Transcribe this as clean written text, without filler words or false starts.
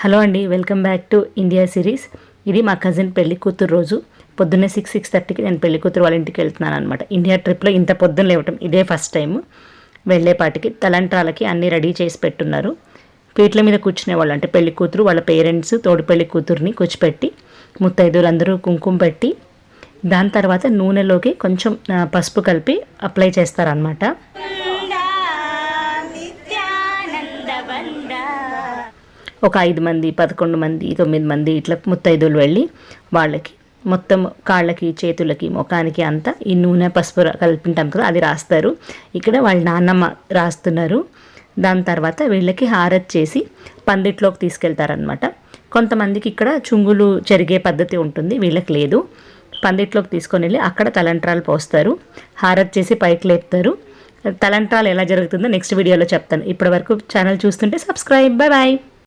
Hello అండి, welcome back to India series. ఇది మా కజిన్ పెళ్లి కూతురు రోజు. పొద్దున్నే 6:30కి నేను పెళ్లి కూతురు వాళ్ళ ఇంటికి వెళ్తున్నాను అనమాట. ఇండియా ట్రిప్లో ఇంత పొద్దున్న లేవటం ఇదే ఫస్ట్ టైం. వెళ్ళేపాటికి తలంట్రాలకి అన్నీ రెడీ చేసి పెట్టున్నారు. పీట్ల మీద కూర్చునేవాళ్ళు, అంటే పెళ్లి కూతురు వాళ్ళ పేరెంట్స్ తోడు పెళ్లి కూతురుని కూర్చోపెట్టి ముత్తైదువులు అందరూ కుంకుమ పెట్టి దాని తర్వాత నూనెలోకి కొంచెం పసుపు కలిపి అప్లై చేస్తారనమాట. ఒక 5 మంది 11 మంది 9 మంది ఇట్లా ముత్తైదువులు వెళ్ళి వాళ్ళకి మొత్తం కాళ్ళకి చేతులకి ముఖానికి అంతా ఈ నూనె పసుపు కలిపింటాం కదా, అది రాస్తారు. ఇక్కడ వాళ్ళ నాన్నమ్మ రాస్తున్నారు. దాని తర్వాత వీళ్ళకి హారతి చేసి పందిట్లోకి తీసుకెళ్తారనమాట. కొంతమందికి ఇక్కడ చుంగులు చెరిగే పద్ధతి ఉంటుంది, వీళ్ళకి లేదు. పందిట్లోకి తీసుకొని వెళ్ళి అక్కడ తలంట్రాలు పోస్తారు, హారతి చేసి పైకి లేపుతారు. తలంట్రాలు ఎలా జరుగుతుందో నెక్స్ట్ వీడియోలో చెప్తాను. ఇప్పటి వరకు ఛానల్ చూస్తుంటే సబ్స్క్రైబ్. Bye bye.